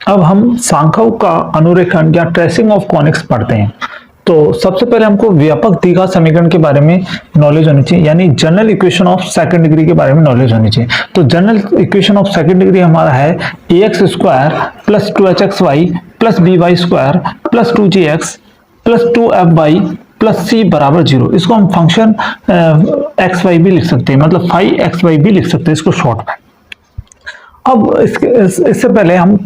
अब हम सांख्यिक का अनुरेखण या ट्रेसिंग ऑफ कॉनिक्स पढ़ते हैं। तो सबसे पहले हमको व्यापक द्विघात समीकरण के बारे में नॉलेज होनी चाहिए, यानी general equation of second degree के बारे में नॉलेज होनी चाहिए। तो general equation of second degree हमारा है ax square plus 2hxy plus by square plus 2gx plus 2fy plus c बराबर 0। इसको हम फंक्शन xy भी लिख सकते हैं, मतलब फाई xy भी लिख सकते हैं इसको शॉर्ट में। अब इससे पहले हम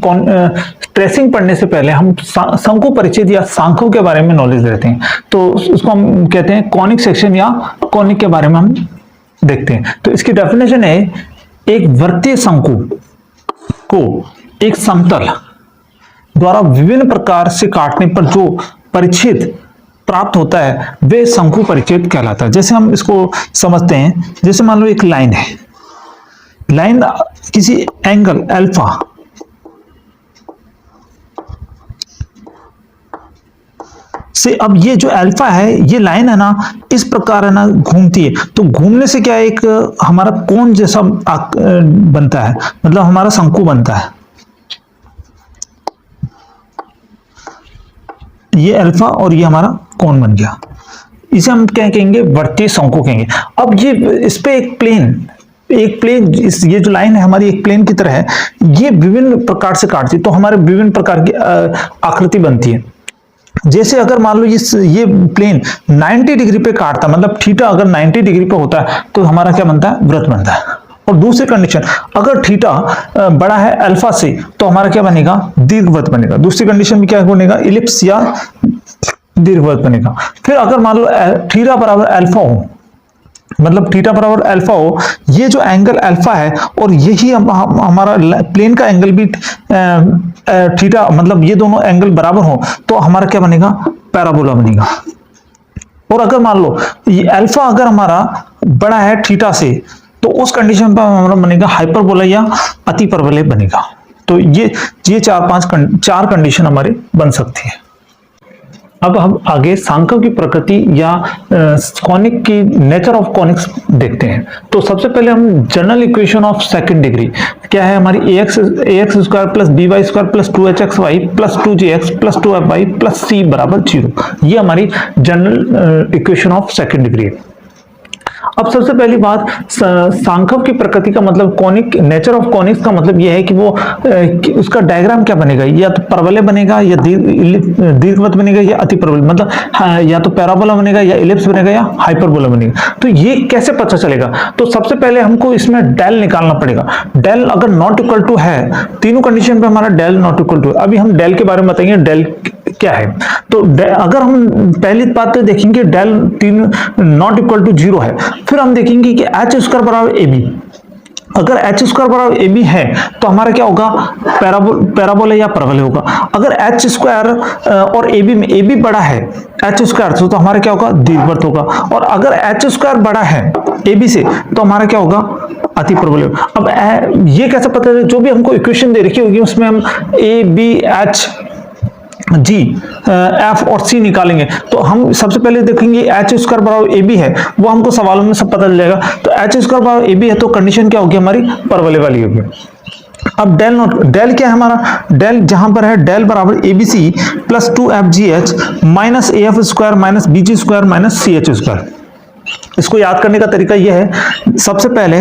ट्रेसिंग पढ़ने से पहले हम शंकु परिचित या सांख्यों के बारे में नॉलेज लेते हैं। तो उसको हम कहते हैं कॉनिक सेक्शन या कॉनिक के बारे में हम देखते हैं। तो इसकी डेफिनेशन है, एक वृत्तीय शंकु को एक समतल द्वारा विभिन्न प्रकार से काटने पर जो परिच्छेद प्राप्त होता है वे शंकु परिच्छेद कहलाता है। जैसे हम इसको समझते हैं, जैसे मान लो एक लाइन है, लाइन किसी एंगल अल्फा से, अब ये जो अल्फा है ये लाइन है ना, इस प्रकार है ना घूमती है। तो घूमने से क्या एक हमारा कोण जैसा बनता है, मतलब हमारा शंकु बनता है। ये अल्फा और ये हमारा कोण बन गया, इसे हम क्या कहेंगे, वृत्तीय शंकु कहेंगे। अब ये इस पे एक प्लेन ये जो लाइन है हमारी एक प्लेन की तरह है, ये विभिन्न प्रकार से काटती है, तो हमारे विभिन्न प्रकार की आकृति बनती है। जैसे अगर मान लो ये प्लेन 90 डिग्री पे काटता, मतलब थीटा अगर 90 डिग्री पे होता है तो हमारा क्या बनता है, वृत्त बनता है। और दूसरी कंडीशन, अगर थीटा बड़ा है अल्फा से तो हमारा क्या बनेगा, दीर्घवृत्त बनेगा। दूसरी कंडीशन में क्या बनेगा, इलिप्स या दीर्घवृत्त बनेगा। फिर अगर मान लो थीटा बराबर अल्फा हो, मतलब थीटा बराबर अल्फा हो, ये जो एंगल अल्फा है और यही हमारा प्लेन का एंगल भी थीटा, मतलब ये दोनों एंगल बराबर हो तो हमारा क्या बनेगा, पैराबोला बनेगा। और अगर मान लो ये अल्फा अगर हमारा बड़ा है थीटा से तो उस कंडीशन पर हमारा बनेगा हाइपरबोला या अतिपरवलय बनेगा। तो ये चार कंडीशन हमारे बन सकती है। अब हम आगे सांख्यों की प्रकृति या कॉनिक की नेचर ऑफ कॉनिक्स देखते हैं। तो सबसे पहले हम general equation of second degree क्या है हमारी, ax square plus by square plus 2hxy plus 2gx plus 2fy plus c बराबर 0। ये हमारी general equation of second degree है। अब सबसे पहली बात, सांख्यों की प्रकृति का मतलब कॉनिक, नेचर ऑफ कॉनिक्स का मतलब यह है कि वो उसका डायग्राम क्या बनेगा, या तो परवलय बनेगा या दीर्घवृत्त बनेगा या अतिपरवलय, मतलब या तो पैराबोला बनेगा या इलिप्स बनेगा या हाइपरबोला बनेगा। तो ये कैसे पता चलेगा, तो सबसे पहले हमको इसमें डेल निकालना पड़ेगा। डेल अगर नॉट इक्वल टू है, तीनों कंडीशन पे हमारा डेल नॉट इक्वल टू है। अभी हम डेल के बारे में बताएंगे डेल क्या है। तो अगर हम पहली बात तो देखेंगे डेल नॉट इक्वल टू 0 है, फिर हम देखेंगे कि एच स्क्वायर बराबर ए बी। अगर एच स्क्वायर बराबर ए बी है तो हमारा क्या होगा, पैराबोला या परवलय होगा। अगर एच स्क्वायर और ए बी में ए बी बड़ा है एच स्क्वायर से तो हमारा क्या होगा, दीर्घवृत्त होगा। और अगर एच स्क्वायर बड़ा है ए बी से तो हमारा क्या होगा, अतिपरवलय। अब ये कैसे पता है, जो भी हमको इक्वेशन दे रखी होगी उसमें हम A B H G F और सी निकालेंगे। तो हम सबसे पहले देखेंगे एच स्क्वायर बराबर ए बी है, वो हमको सवालों में सब पता चल जाएगा। तो एच स्क्वायर बराबर ए बी है तो कंडीशन क्या होगी, हमारी परवलय वाली होगी। अब डेल क्या है हमारा, डेल जहां पर है डेल बराबर A B C plus 2fgh minus A F square minus B G square minus C H square. इसको याद करने का तरीका यह है, सबसे पहले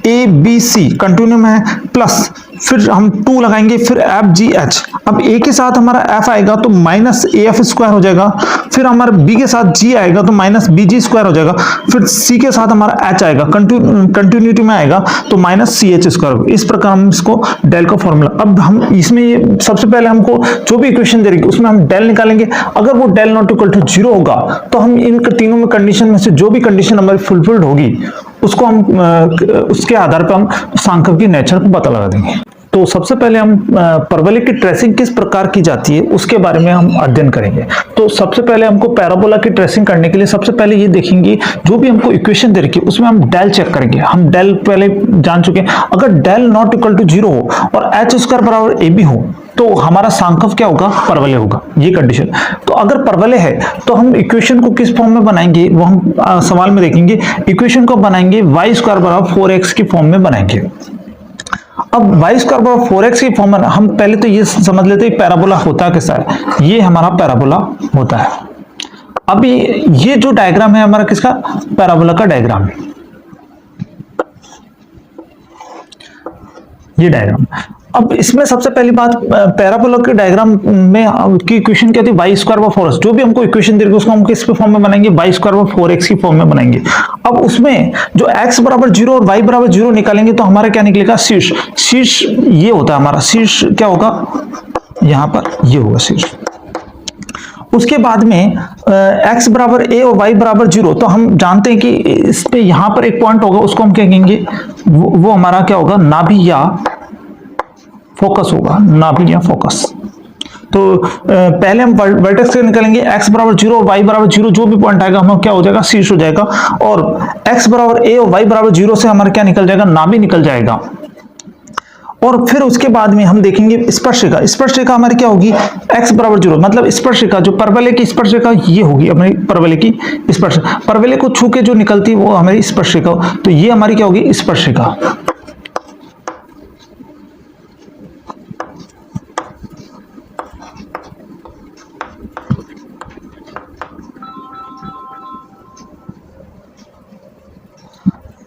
ए बी सी कंटिन्यूम है प्लस फिर हम 2 लगाएंगे, फिर एफ जी एच। अब ए के साथ हमारा एफ आएगा तो माइनस ए एफ स्क्वायर हो जाएगा, फिर हमारा बी के साथ जी आएगा तो माइनस बी जी स्क्वायर हो जाएगा, फिर सी के साथ हमारा एच आएगा, कंटिन्यूटी में आएगा तो माइनस सी एच स्क्वायर। इस प्रकार हम इसको डेल का फॉर्मूला। अब हम इसमें ये सबसे पहले हमको जो भी इक्वेशन दे रही है उसमें हम डेल निकालेंगे। अगर वो डेल नॉट इक्वल टू 0 होगा तो हम इन तीनों में कंडीशन में से जो भी कंडीशन हमारी फुलफिल्ड होगी उसको हम उसके आधार पर हम सांख्य की नेचर को पता लगा देंगे। तो सबसे पहले हम परवलय की ट्रेसिंग किस प्रकार की जाती है उसके बारे में हम अध्ययन करेंगे। तो सबसे पहले हमको पैराबोला की ट्रेसिंग करने के लिए सबसे पहले ये देखेंगे, जो भी हमको इक्वेशन दे रखी है उसमें हम डेल चेक करेंगे। हम डेल पहले जान चुके हैं, अगर डेल नॉट इक्वल टू 0 हो और एच स्क्वायर बराबर ए बी हो तो हमारा सांख्य क्या होगा, परवलय होगा, ये कंडीशन। तो अगर परवलय है तो हम इक्वेशन को किस फॉर्म में बनाएंगे वो हम सवाल में देखेंगे। इक्वेशन को बनाएंगे y स्क्वायर बराबर 4x की फॉर्म में बनाएंगे। अब वाई स्क्वायर बराबर 4x की फॉर्म में हम पहले तो ये समझ लेते हैं पैराबोला होता कैसा है। ये हमारा पैराबोला होता है। अब ये जो डायग्राम है हमारा किसका, पैराबोला का डायग्राम है, ये डायग्राम। अब इसमें सबसे पहली बात, पैराबोला के डायग्राम में की इक्वेशन क्या थी, वाई स्क्वायर बाय 4x। जो भी हमको इक्वेशन दे रही है उसको हम किस फॉर्म में बनाएंगे, वाई स्क्वायर बाय 4x की फॉर्म में बनाएंगे। अब उसमें जो x बराबर 0 और y बराबर 0 निकालेंगे तो हमारा क्या निकलेगा, शीर्ष। शीर्ष ये होता है हमारा, शीर्ष क्या होगा, यहां पर ये होगा शीर्ष। उसके बाद में x बराबर a और y बराबर 0, तो हम जानते हैं कि इस पे यहां पर एक पॉइंट होगा, उसको हम क्या कहेंगे, वो हमारा क्या होगा, नाभि या फोकस होगा, नाभि या फोकस। तो पहले हम वर्टेक्स से निकालेंगे, x बराबर 0 और y बराबर 0, जो भी पॉइंट आएगा हम क्या हो जाएगा, शीर्ष हो जाएगा। और x बराबर a और y बराबर 0 से हमारा क्या निकल जाएगा, नाभि निकल जाएगा। और फिर उसके बाद में हम देखेंगे स्पर्शिका। स्पर्शिका हमारी क्या होगी, x बराबर 0, मतलब स्पर्शिका जो परवलय की स्पर्शिका ये होगी हमारी परवलय की स्पर्शिका। परवलय को छू के जो निकलती है वो हमारी स्पर्शिका, तो ये हमारी क्या होगी, स्पर्शिका।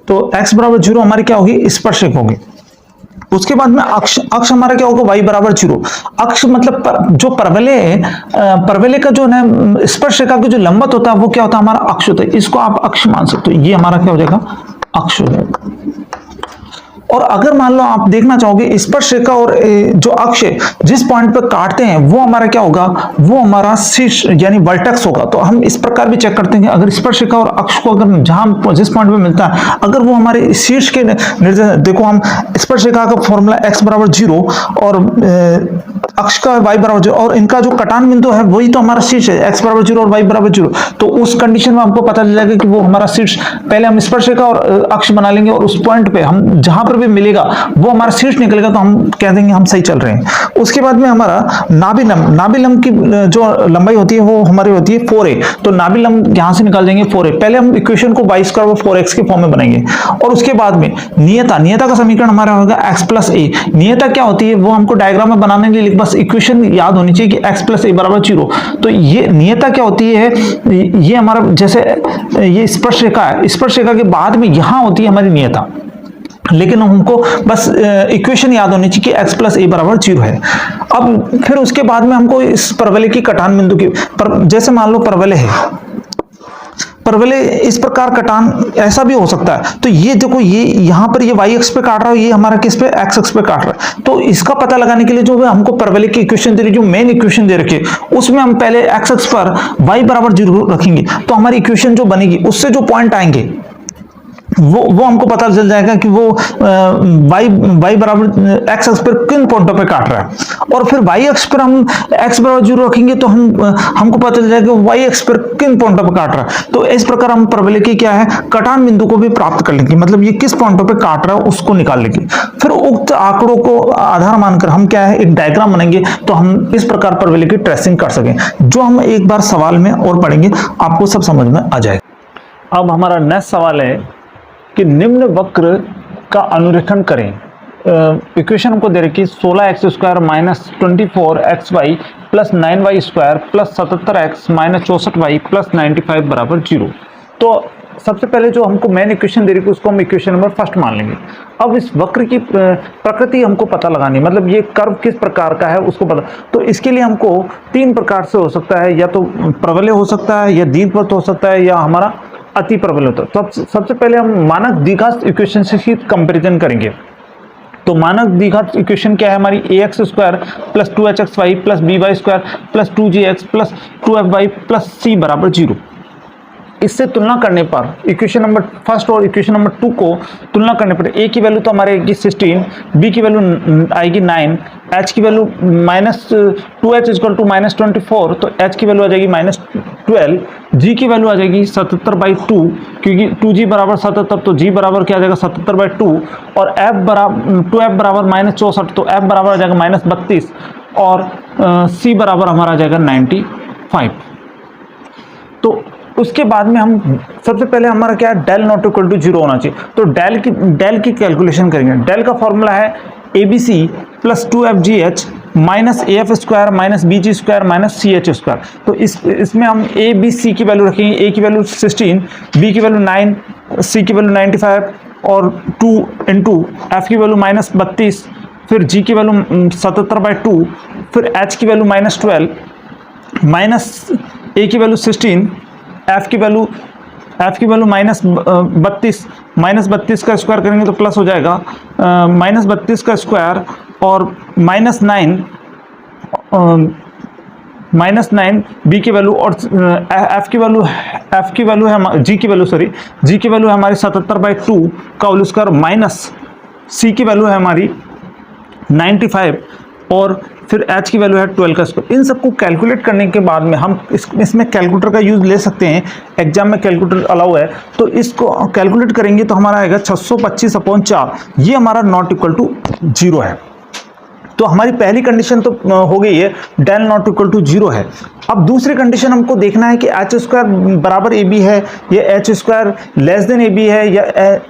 तो x बराबर 0 हमारी क्या होगी, स्पर्शिक होगी। उसके बाद में अक्ष, अक्ष हमारा क्या होगा, y बराबर 0। अक्ष मतलब जो परवलय है, परवलय का जो है स्पर्शिका का जो लंबवत होता है वो क्या होता है, हमारा अक्ष होता है। इसको आप अक्ष मान सकते हो, ये हमारा क्या हो जाएगा, अक्ष हो जाएगा। और अगर मान लो आप देखना चाहोगे स्पर्शिका और जो अक्ष जिस पॉइंट पर काटते हैं वो हमारा क्या होगा, वो हमारा शीर्ष यानी वर्टेक्स होगा। तो हम इस प्रकार भी चेक करते हैं कि अगर स्पर्शिका और अक्ष को अगर जहां जिस पॉइंट पे मिलता है अगर वो हमारे शीर्ष के निर्देश, देखो हम स्पर्शिका का फॉर्मूला x बराबर 0 और अक्ष का y बराबर 0 और इनका जो कटान बिंदु है वही तो हमारा शीर्ष है, x बराबर 0 और y बराबर 0। तो उस कंडीशन में हमको पता चल जाएगा कि वो हमारा शीर्ष, पहले हम स्पर्शिका और अक्ष बना लेंगे और उस पॉइंट पे हम जहां पर भी मिलेगा वो हमारा शीर्ष निकलेगा, तो हम कह देंगे हम सही चल रहे हैं। उसके बाद में हमारा नाभिलंब, नाभिलंब की जो लंबाई होती है वो हमारी होती है 4a। तो नाभिलंब यहां से निकाल देंगे 4a। पहले हम इक्वेशन को y स्क्वायर और 4x के फॉर्म में बनाएंगे। और उसके बाद में नियता, नियता का समीकरण हमारा होगा x प्लस a। नियता क्या होती है वो हमको डायग्राम में बनाने के लिए बस इक्वेशन याद होनी चाहिए कि x प्लस a बराबर 0। तो ये नियता क्या होती है, ये हमारा जैसे ये स्पर्शिका है, स्पर्शिका के बाद में यहां होती है हमारी नियता, लेकिन हमको बस इक्वेशन याद होनी चाहिए कि x प्लस a बराबर 0 है। अब फिर उसके बाद में हमको इस परवलय की कटान बिंदु की जैसे मान लो परवलय है, परवलय इस प्रकार कटान ऐसा भी हो सकता है। तो ये देखो, ये यहाँ पर ये y अक्ष पे काट रहा है, ये हमारा किस पे, x अक्ष पे काट रहा है। तो इसका पता लगाने के लिए जो हमको परवलय की इक्वेशन दे रही, जो मेन इक्वेशन दे रखी है उसमें हम पहले x अक्ष पर y बराबर 0 रखेंगे, तो हमारी इक्वेशन जो बनेगी उससे जो पॉइंट आएंगे वो हमको पता चल जाएगा कि वो y बराबर x अक्ष पर किन पॉइंटों पे काट रहा है। और फिर y अक्ष पर हम x बराबर 0 रखेंगे तो हमको पता चल जाएगा y अक्ष पर किन पॉइंटों पे काट रहा है। तो इस प्रकार हम परवलय की क्या है, कटान बिंदु को भी प्राप्त कर लेंगे, मतलब ये किस पॉइंटों पे काट रहा है उसको निकाल लेंगे। फिर उक्त आंकड़ों को आधार मानकर हम क्या है, एक डायग्राम बनाएंगे, तो हम इस प्रकार परवलय की ट्रेसिंग कर सकें। जो हम एक बार सवाल में और पढ़ेंगे, आपको सब समझ में आ जाएगा। अब हमारा नेक्स्ट सवाल है कि निम्न वक्र का अनुरेखण करें। इक्वेशन हमको दे रखी 16x square minus 24xy plus 9y square plus 77x minus 64y plus 95 बराबर 0। तो सबसे पहले जो हमको मेन इक्वेशन दे रही है उसको हम इक्वेशन नंबर फर्स्ट मान लेंगे। अब इस वक्र की प्रकृति हमको पता लगानी, मतलब ये कर्व किस प्रकार का है उसको पता। तो इसके लिए हमको तीन प्रकार से हो सकता है, या तो परवलय हो सकता है, या दीर्घवृत्त हो सकता है, या हमारा अति प्रबल होता है। तो सबसे पहले हम मानक द्विघात इक्वेशन से ही कंपैरिजन करेंगे। तो मानक द्विघात इक्वेशन क्या है हमारी, ax square plus 2hxy plus by square plus 2gx plus 2fy plus c बराबर 0। इससे तुलना करने पर इक्वेशन नंबर फर्स्ट और इक्वेशन नंबर 2 को तुलना करने पर a की वैल्यू तो हमारे आएगी 16, b की वैल्यू आएगी 9, h की value minus 2h equal to minus 24, तो h की वैल्यू आ जाएगी माइनस 12, g की वैल्यू आ जाएगी 77/2, क्योंकि 2g बराबर 77, तो g बराबर क्या आ जाएगा 77/2, और f बराबर 2f बराबर माइनस 64, तो f बराबर आ जाएगा माइनस 32, और c बराबर हमारा आ जाएगा 95। तो उसके बाद में हम सबसे पहले हमारा क्या है, डेल नॉट इक्वल टू 0 होना चाहिए। तो डेल की कैलकुलेशन करेंगे। डेल का फॉर्मूला है A B C plus 2FGH minus AF square minus BG square minus CH square. तो इसमें हम ए बी सी की वैल्यू रखेंगे। ए की वैल्यू 16, बी की वैल्यू 9, सी की वैल्यू 95 और 2 इंटू एफ की वैल्यू -32, फिर जी की वैल्यू 77/2, फिर एच की वैल्यू -12, माइनस ए की वैल्यू 16, एफ की वैल्यू -32 का स्क्वायर करेंगे तो प्लस हो जाएगा -32 का स्क्वायर और -9 बी की वैल्यू और एफ की वैल्यू है जी की वैल्यू है हमारी 77/2 का होल स्क्वायर माइनस सी की वैल्यू है हमारी 95 और फिर एच की वैल्यू है 12 का स्क्वायर। इन सबको कैलकुलेट करने के बाद में हम इसमें कैलकुलेटर का यूज़ ले सकते हैं। एग्जाम में कैलकुलेटर अलाउ है, तो इसको कैलकुलेट करेंगे तो हमारा आएगा 625/4। ये हमारा नॉट इक्वल टू 0 है। तो हमारी पहली कंडीशन तो हो गई है, डेल नॉट इक्वल टू 0 है। अब दूसरी कंडीशन हमको देखना है कि एच स्क्वायर बराबर ए बी है या H square less than A B है या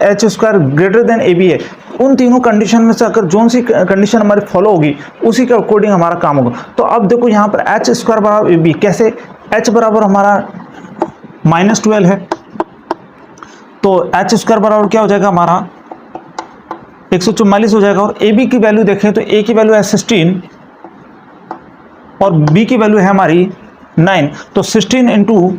H square greater than A B है। उन तीनों कंडीशन में से अगर जो सी कंडीशन हमारी फॉलो होगी उसी के अकॉर्डिंग हमारा काम होगा। तो अब देखो यहाँ पर एच स्क्वायर बराबर ए बी कैसे, एच बराबर हमारा -12 है, तो एच स्क्वायर बराबर क्या हो जाएगा हमारा 144 हो जाएगा। और ए बी की वैल्यू देखें तो ए की वैल्यू है 16 और बी की वैल्यू है हमारी 9, तो 16 इंटू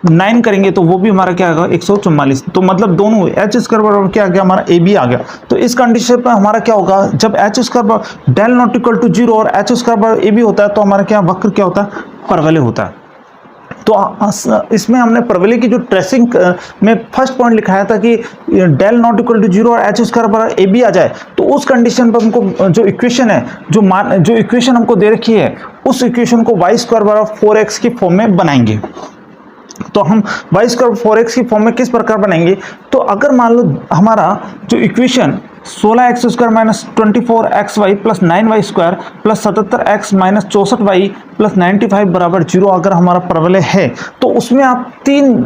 9 करेंगे तो वो भी हमारा क्या आएगा 144। तो मतलब दोनों एच स्क्वायर बराबर क्या आ गया हमारा ए बी आ गया। तो इस कंडीशन पर हमारा क्या होगा, जब H square del not equal to 0 और एच स्क्वायर बराबर ए बी होता है तो हमारा क्या वक्र क्या होता है, परवलय होता है। तो इसमें हमने परवलय की जो ट्रेसिंग में फर्स्ट पॉइंट लिखाया था कि डेल नॉट इक्वल टू 0 और एच स्क्वायर बराबर ए बी आ जाए, तो उस कंडीशन पर हमको जो इक्वेशन है जो इक्वेशन हमको दे रखी है उस इक्वेशन को वाई स्क्वायर बराबर 4x की फॉर्म में बनाएंगे। तो हम वाई स्क्वायर 4x की फॉर्म में किस प्रकार बनाएंगे, तो अगर मान लो हमारा जो equation 16x square minus 24xy plus 9y square plus 77x minus 64y plus 95 बराबर 0 अगर हमारा परवलय है, तो उसमें आप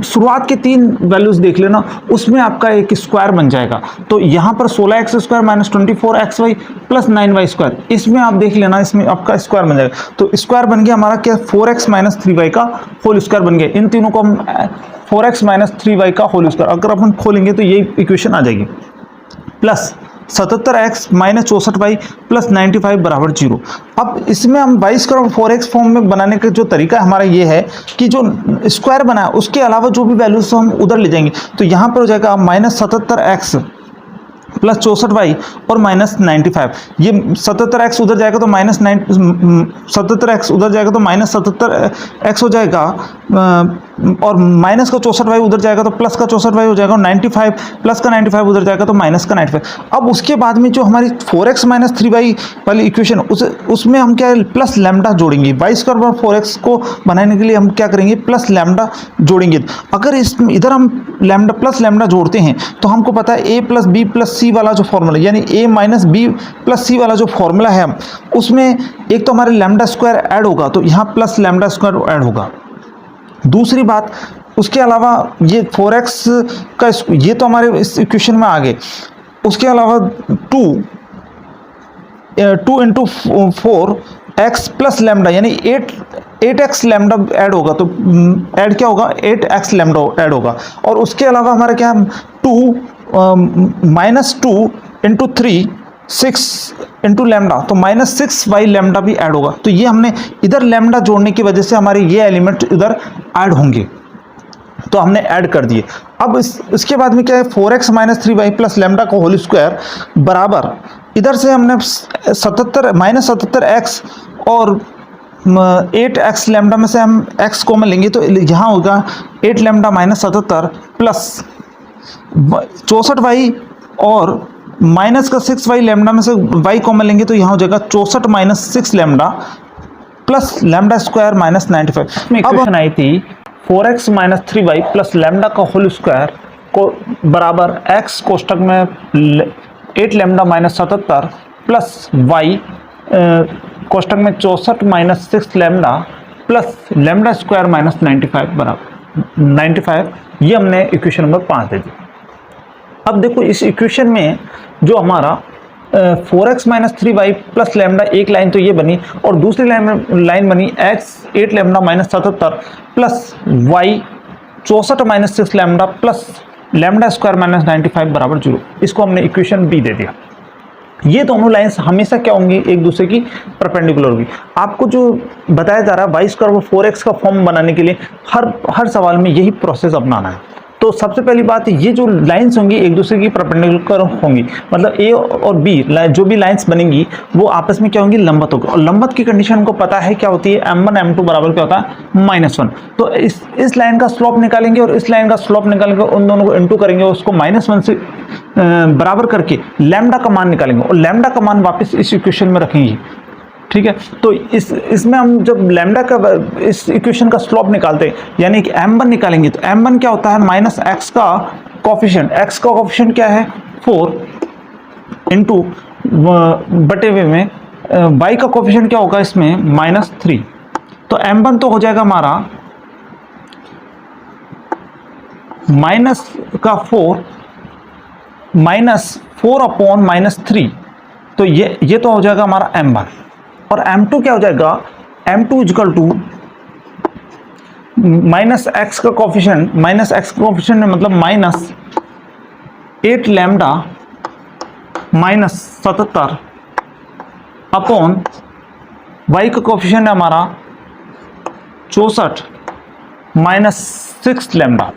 शुरुआत के तीन वैल्यूज देख लेना, उसमें आपका एक स्क्वायर बन जाएगा। तो यहाँ पर 16x square minus 24xy plus 9y square, इसमें आप देख लेना, इसमें आपका स्क्वायर बन जाएगा। तो स्क्वायर बन गया हमारा क्या 4x माइनस 3y का होल स्क्वायर बन गया। इन तीनों को हम 4x माइनस 3y का होल स्क्वायर अगर अपन खोलेंगे तो ये इक्वेशन आ जाएगी, plus 77x minus 64y plus 95 बराबर 0। अब इसमें हम वाई स्क्वायर 4x फॉर्म में बनाने का जो तरीका हमारा ये है कि जो स्क्वायर बना है उसके अलावा जो भी वैल्यूज हम उधर ले जाएंगे। तो यहाँ पर हो जाएगा माइनस 77x प्लस 64y और माइनस 95। ये 77x उधर जाएगा तो माइनस 77x उधर जाएगा तो माइनस 77x हो जाएगा और माइनस का 64y उधर जाएगा तो प्लस का 64y हो जाएगा और 95 प्लस का 95 उधर जाएगा तो माइनस का 95। अब उसके बाद में जो हमारी 4x माइनस 3y वाली इक्वेशन उसमें हम क्या प्लस लैम्डा जोड़ेंगे। वाई स्क्वायर पर 4x को बनाने के लिए हम क्या करेंगे, प्लस लैम्डा जोड़ेंगे। अगर इधर हम लैम्डा प्लस लैम्डा जोड़ते हैं तो हमको पता है a प्लस बी प्लस सी वाला जो फॉर्मूला यानी a माइनस बी प्लस सी वाला जो फॉर्मूला है उसमें एक तो हमारे लैम्डा स्क्वायर ऐड होगा, तो यहाँ प्लस लैम्डा स्क्वायर ऐड होगा। दूसरी बात उसके अलावा ये 4x का ये तो हमारे इस इक्वेशन में आ गए। उसके अलावा 2 इंटू 4x प्लस लैम्डा यानी 8x लैम्डा ऐड होगा। तो ऐड क्या होगा 8x लैम्डा ऐड होगा। और उसके अलावा हमारा क्या 2 माइनस 2 इंटू 3 6 इंटू लैम्डा तो माइनस 6y लैम्डा भी ऐड होगा। तो ये हमने इधर लैम्डा जोड़ने की वजह से हमारे ये एलिमेंट इधर ऐड होंगे, तो हमने ऐड कर दिए। अब इसके बाद में क्या है 4x minus 3y plus lambda का होल स्क्वायर बराबर इधर से हमने 77 माइनस 77x और 8x लैम्डा में से हम x कॉमन लेंगे तो यहाँ होगा 8 लैम्डा माइनस 77 प्लस 64y और माइनस का 6y लैम्डा में से y कॉमन लेंगे तो यहाँ हो जाएगा 64 minus 6 lambda plus lambda square minus 95। अब क्वेश्चन आई थी 4x minus 3y plus lambda का होल स्क्वायर को बराबर x कोष्टक में 8 लैम्डा माइनस 77 प्लस y कोष्टक में 64 minus 6 lambda plus lambda square minus 95 बराबर 95। ये हमने इक्वेशन नंबर 5 दे दी। अब देखो इस इक्वेशन में जो हमारा 4x minus 3y plus lambda, एक लाइन तो ये बनी, और दूसरी लाइन बनी x 8 lambda minus 77 plus y 64 minus 6 lambda plus lambda square minus 95 बराबर 0। इसको हमने इक्वेशन बी दे दिया। ये दोनों लाइंस हमेशा क्या होंगी, एक दूसरे की परपेंडिकुलर होगी। आपको जो बताया जा रहा है वाई स्क्वायर और 4x का फॉर्म बनाने के लिए हर सवाल में यही प्रोसेस अपनाना है। तो सबसे पहली बात, ये जो लाइंस होंगी एक दूसरे की परपेंडिकुलर होंगी, मतलब ए और बी जो भी लाइंस बनेंगी वो आपस में क्या होंगी, लंबवत होगी। और लंबवत की कंडीशन को पता है क्या होती है, m1 m2 बराबर क्या होता है, -1। तो इस लाइन का स्लोप निकालेंगे और इस लाइन का स्लोप निकालेंगे, उन दोनों को इंटू करेंगे, उसको -1 से बराबर करके लैम्डा का मान निकालेंगे और लैम्डा का मान वापस इस इक्वेशन में रखेंगे। ठीक है, तो इसमें हम जब लैम्डा का इस इक्वेशन का स्लोप निकालते हैं यानी कि m1 निकालेंगे, तो m1 क्या होता है, माइनस x का कोफिशिएंट। x का कोफिशिएंट क्या है, 4 इंटू बटे हुए में y का कोफिशिएंट क्या होगा इसमें, -3। तो m1 तो हो जाएगा हमारा माइनस का 4 -4 अपॉन -3, तो ये तो हो जाएगा हमारा m1। और m2 क्या हो जाएगा, m2 equal to minus X का कोफिशिएंट, माइनस एक्स का कोफिशिएंट मतलब -8 लैम्डा माइनस 77 अपॉन y का कोफिशिएंट है हमारा 64 माइनस 6 लैम्डा,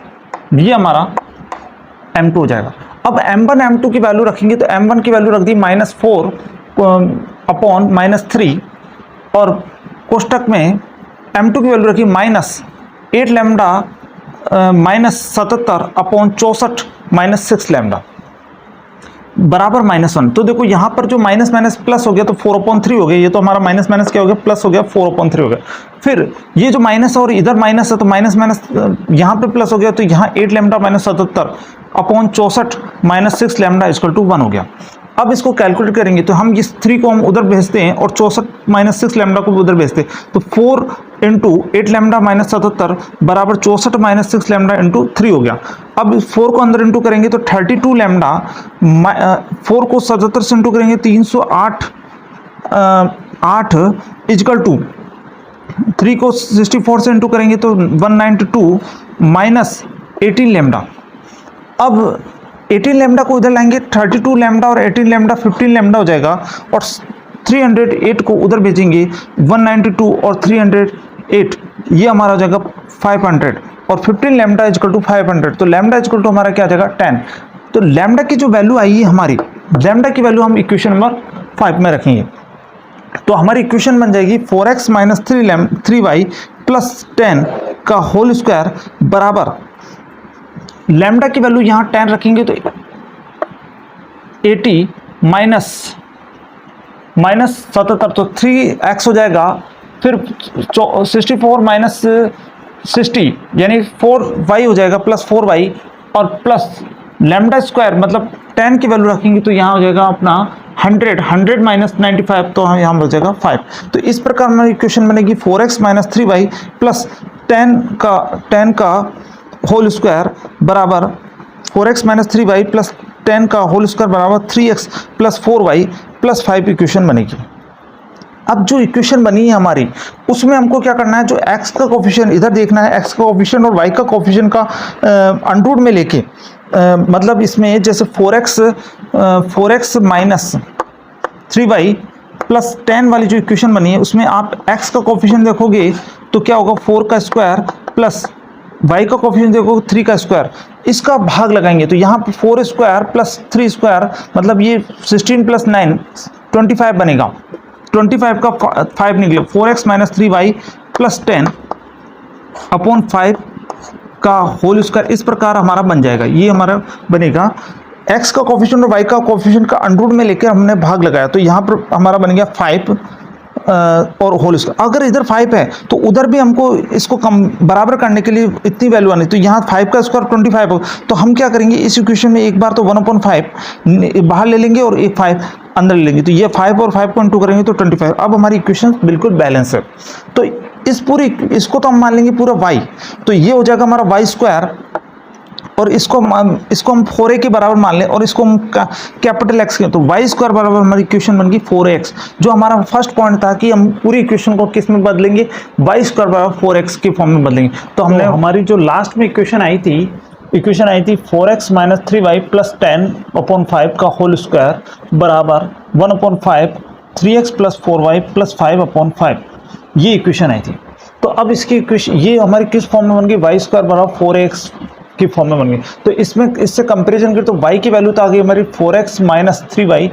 ये हमारा m2 हो जाएगा। अब m1 m2 की वैल्यू रखेंगे, तो m1 की वैल्यू रख दी -4 अपॉन -3 और कोष्टक में m2 की वैल्यू रखी -8 lambda minus 77 upon 64 minus 6 lambda बराबर -1। तो देखो यहाँ पर जो माइनस माइनस प्लस हो गया तो 4/3 हो गया, ये तो हमारा माइनस माइनस क्या हो गया, प्लस हो गया, 4/3 हो गया। फिर ये जो माइनस और इधर माइनस है तो माइनस माइनस यहाँ पे प्लस हो गया, तो यहाँ 8 lambda minus 77 upon 64 minus 6 lambda equal to 1 हो गया। अब इसको कैलकुलेट करेंगे तो हम इस 3 को हम उधर भेजते हैं और 64 माइनस 6 लैम्डा को उधर भेजते हैं, तो 4 इंटू 8 लैम्डा माइनस 77 बराबर 64 माइनस 6 लैम्डा इंटू 3 हो गया। अब 4 को अंदर इंटू करेंगे तो 32 लैम्डा, 4 को 77 से इंटू करेंगे 308 इजकल टू 3 को 64 से इंटू करेंगे तो 192 माइनस 18 लैम्डा। अब 18 लैम्डा को इधर लाएंगे, 32 लैम्डा और 18 लैम्डा 15 लैम्डा हो जाएगा, और 308 को उधर भेजेंगे, 192 और 308 ये हमारा हो जाएगा 500 और 15 लैम्डा इजकल टू 500, तो लैम्डा इजकल टू हमारा क्या आ जाएगा 10। तो लैम्डा की जो वैल्यू आई है हमारी, लैम्डा की वैल्यू हम इक्वेशन नंबर 5 में रखेंगे, तो हमारी इक्वेशन बन जाएगी 4x माइनस 3y प्लस 10 का होल स्क्वायर बराबर लैम्डा की वैल्यू यहाँ 10 रखेंगे तो 80 माइनस 77 तो 3x हो जाएगा, फिर 64 माइनस 60 यानी 4y हो जाएगा प्लस 4y और प्लस लैम्डा स्क्वायर मतलब 10 की वैल्यू रखेंगे तो यहाँ हो जाएगा अपना 100 माइनस 95 तो यहाँ हो जाएगा 5। तो इस प्रकार हमारी इक्वेशन बनेगी 4x माइनस 3y प्लस 10 का होल स्क्वायर बराबर 4x माइनस 3y प्लस 10 का होल स्क्वायर बराबर 3x plus 4y plus 5 equation बनेगी। अब जो इक्वेशन बनी है हमारी उसमें हमको क्या करना है, जो x का कोफिशिएंट इधर देखना है, x का कोफिशिएंट और y का कोफिशिएंट का अंडर रूट में लेके मतलब इसमें जैसे 4x माइनस 3y प्लस 10 वाली जो इक्वेशन बनी है उसमें आप x का कोफिशिएंट देखोगे तो क्या होगा 4 का स्क्वायर प्लस y का कोफिशिएंट देखोगे 3 का स्क्वायर, इसका भाग लगाएंगे तो यहाँ पे 4 स्क्वायर प्लस 3 स्क्वायर मतलब ये 16 प्लस 9 25 बनेगा, 25 का 5 निकले 4x minus 3y plus 10 upon 5 का होल स्क्वायर, इस प्रकार हमारा बन जाएगा। ये हमारा बनेगा x का कोफिशिएंट और y का कोफिशिएंट का अंडर रूट में लेकर हमने भाग लगाया तो यहाँ पर हमारा बन गया 5 और होल स्क्वायर। अगर इधर 5 है तो उधर भी हमको इसको कम बराबर करने के लिए इतनी वैल्यू आनी, तो यहाँ 5 का स्क्वायर 25 होगा, तो हम क्या करेंगे इस इक्वेशन में एक बार तो 1/5 बाहर ले लेंगे और एक 5 अंदर ले लेंगे, तो ये 5 और 5 को इंटू करेंगे तो 25। अब हमारी इक्वेशन बिल्कुल बैलेंस है, तो इसको तो हम मान लेंगे पूरा y, तो ये हो जाएगा हमारा y स्क्वायर और इसको हम 4a के बराबर मान लें और इसको हम कैपिटल एक्स के, तो वाई स्क्वायर बराबर हमारी इक्वेशन बन गई 4x। जो हमारा फर्स्ट पॉइंट था कि हम पूरी इक्वेशन को किस में बदलेंगे, वाई स्क्वायर बराबर 4x के फॉर्म में बदलेंगे। तो हमने हमारी जो लास्ट में इक्वेशन आई थी 4x माइनस 3y प्लस 10/5 का होल स्क्वायर बराबर 1/5 3x प्लस 4y प्लस 5/5, ये इक्वेशन आई थी। तो अब इसकी इक्वेशन ये हमारी किस फॉर्म में बन गई, वाई स्क्वायर बराबर 4x की फॉर्म में बन गई। तो इसमें इससे कंपैरिजन करें तो y की वैल्यू तो आ गई हमारी 4x minus 3y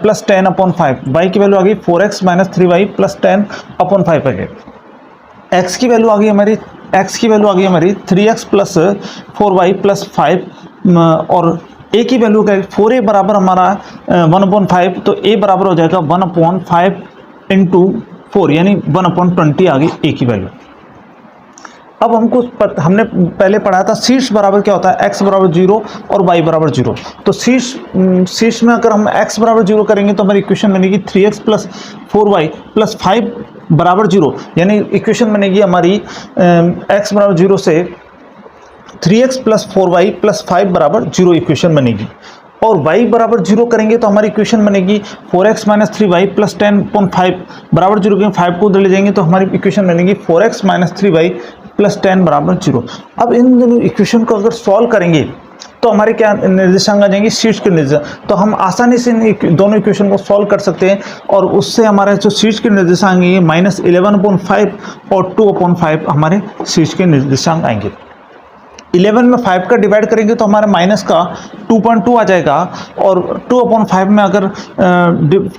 plus 10/5, y की वैल्यू आ गई 4x माइनस 3y प्लस 10/5 है। x की वैल्यू आ गई हमारी 3x प्लस 4y प्लस 5 और a की वैल्यू क्या है 4a बराबर हमारा 1/5, तो a बराबर हो जाएगा 1/5 इंटू 4 यानी 1/20 आ गई a की वैल्यू। अब हमने पहले पढ़ा था शीर्ष बराबर क्या होता है, x बराबर 0 और y बराबर 0। तो शीर्ष में अगर हम x बराबर 0 करेंगे तो हमारी इक्वेशन बनेगी 3x प्लस 4y प्लस 5 बराबर 0, यानी इक्वेशन बनेगी हमारी x बराबर 0 से 3x प्लस 4y प्लस 5 बराबर 0 इक्वेशन बनेगी। और y बराबर 0 करेंगे तो हमारी इक्वेशन बनेगी 4x माइनस 3y प्लस 10/5 बराबर 0 के 5 को उधर ले जाएंगे तो हमारी इक्वेशन बनेगी 4x माइनस 3y प्लस 10 बराबर 0। अब इन दोनों इक्वेशन को अगर सॉल्व करेंगे तो हमारे क्या निर्देशांक आ जाएंगे, शीर्ष के निर्देशांक। तो हम आसानी से इन दोनों इक्वेशन को सॉल्व कर सकते हैं और उससे हमारा जो शीर्ष के निर्देशांक है -11/5 और 2/5 हमारे शीर्ष के निर्देशांक आएंगे। 11 में 5 का डिवाइड करेंगे तो हमारा माइनस का 2.2 आ जाएगा और 2/5 में अगर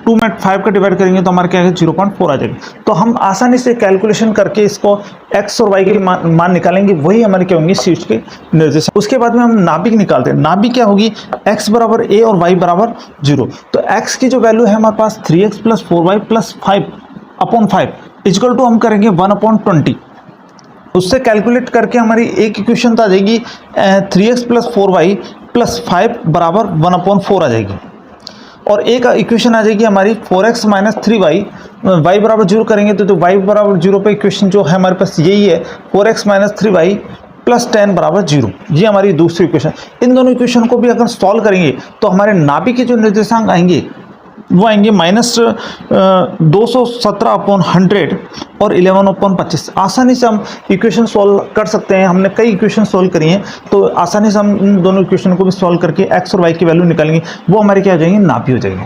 2 में 5 का डिवाइड करेंगे तो हमारा क्या है 0.4 आ जाएगा। तो हम आसानी से कैलकुलेशन करके इसको x और y के मान निकालेंगे, वही हमारे क्या होंगे शीर्ष के निर्देशांक। उसके बाद में हम नाभिक निकालते हैं। नाभिक क्या होगी, x बराबर a और y बराबर 0। तो x की जो वैल्यू है हमारे पास 3x plus 4y plus 5/5 equal to हम करेंगे 1/20। उससे कैलकुलेट करके हमारी एक इक्वेशन तो आ जाएगी 3x प्लस 4y प्लस 5 बराबर 1/4 आ जाएगी। और एक इक्वेशन आ जाएगी हमारी 4x माइनस 3y, y बराबर 0 करेंगे तो y बराबर 0 पे इक्वेशन जो है हमारे पास यही है 4x माइनस 3y प्लस 10 बराबर 0, ये हमारी दूसरी इक्वेशन। इन दोनों इक्वेशन को भी अगर सॉल्व करेंगे तो हमारे नाभिक के जो निर्देशांक आएंगे वो आएंगे -217/100 और 11/25। आसानी से हम इक्वेशन सॉल्व कर सकते हैं, हमने कई इक्वेशन सॉल्व करी हैं, तो आसानी से हम इन दोनों इक्वेशन को भी सॉल्व करके x और y की वैल्यू निकालेंगे, वो हमारे क्या हो जाएंगे, नाभिक हो जाएंगे।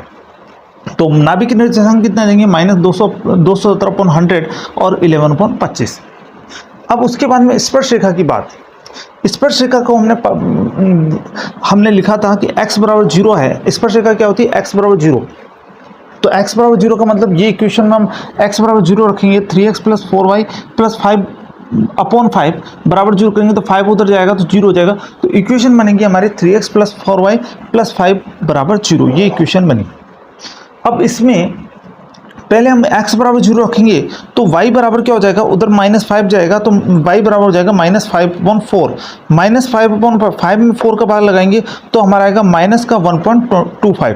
तो नाभिक के निर्देशांक कितने आ जाएंगे, -217/100 और 11/25। अब उसके बाद में स्पर्श रेखा की बात। स्पर्श रेखा को हमने लिखा था कि x बराबर 0 है। स्पर्श रेखा क्या होती है, x बराबर 0। तो x बराबर 0 का मतलब ये इक्वेशन में हम x बराबर 0 रखेंगे, 3x प्लस 4y प्लस 5/5 बराबर 0 करेंगे तो 5 उधर जाएगा तो 0 हो जाएगा। तो इक्वेशन बनेगी हमारी 3x प्लस 4y प्लस 5 बराबर 0, ये इक्वेशन बनी। अब इसमें पहले हम x बराबर 0 रखेंगे तो y बराबर क्या हो जाएगा, उधर -5 जाएगा तो y बराबर हो जाएगा -5/4। -5/5 में 4 का बार लगाएंगे तो हमारा आएगा माइनस का 1.25।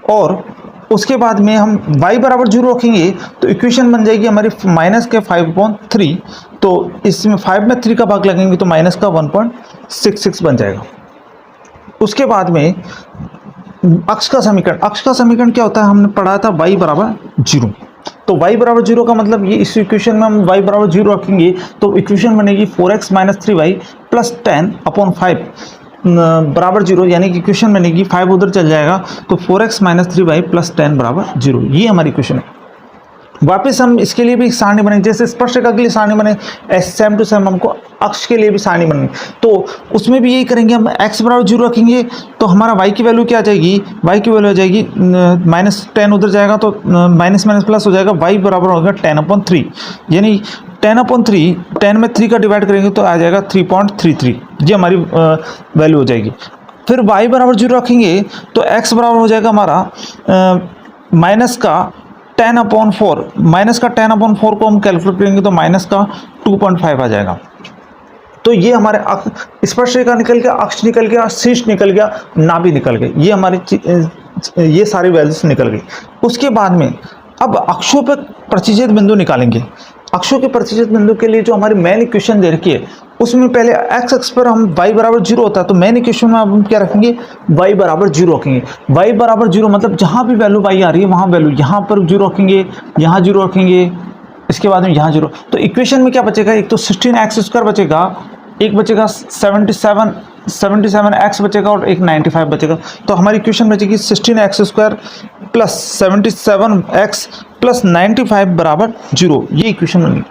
और उसके बाद में हम y बराबर 0 रखेंगे तो इक्वेशन बन जाएगी हमारी माइनस के 5/3। तो इसमें 5 में 3 का भाग लगेंगे तो माइनस का 1.66 बन जाएगा। उसके बाद में अक्ष का समीकरण क्या होता है, हमने पढ़ा था y बराबर 0। तो y बराबर 0 का मतलब ये इस इक्वेशन में हम y बराबर 0 रखेंगे तो इक्वेशन बनेगी 4x माइनस 3y प्लस 10/5 बराबर 0, यानी कि इक्वेशन बनेगी 5 उधर चल जाएगा तो 4x माइनस 3y प्लस 10 बराबर 0, ये हमारी इक्वेशन है। वापस हम इसके लिए भी सारणी बनेंगे, जैसे स्पर्श रेखा के लिए सारणी बने सेम टू सेम हमको अक्ष के लिए भी सारणी बनेगी। तो उसमें भी यही करेंगे, हम x बराबर 0 रखेंगे तो हमारा y की वैल्यू क्या आ जाएगी, y की वैल्यू आ जाएगी -10 उधर जाएगा तो माइनस माइनस प्लस हो जाएगा, y बराबर होगा 10/3, यानी 10/3, 10 में 3 का डिवाइड करेंगे तो आ जाएगा 3.33, ये हमारी वैल्यू हो जाएगी। फिर y बराबर 0 रखेंगे तो x बराबर हो जाएगा हमारा माइनस का 10/4, माइनस का 10/4 को हम कैलकुलेट करेंगे तो माइनस का 2.5 आ जाएगा। तो ये हमारे स्पर्श रेखा निकल गया, अक्ष निकल गया, शीर्ष निकल गया, नाभि निकल गई, ये हमारी ये सारी वैल्यूज निकल गई। उसके बाद में अब अक्षों पर प्रतिच्छेद बिंदु निकालेंगे। अक्षों के प्रतिशत बिंदु के लिए जो हमारी मेन इक्वेशन दे रखी है उसमें पहले एक्स एक्स पर हम y बराबर 0 होता है, तो मेन इक्वेशन में हम क्या रखेंगे, y बराबर 0 रखेंगे। y बराबर 0 मतलब जहां भी वैल्यू y आ रही है वहां वैल्यू यहाँ पर 0 रखेंगे, यहाँ 0 रखेंगे, इसके बाद में यहाँ 0। तो इक्वेशन में क्या बचेगा, एक तो 16x² बचेगा, एक बचेगा 77x बचेगा और एक 95 बचेगा। तो हमारी इक्वेशन बचेगी 16x² प्लस 77x प्लस 95 बराबर 0, ये इक्वेशन बनेगी।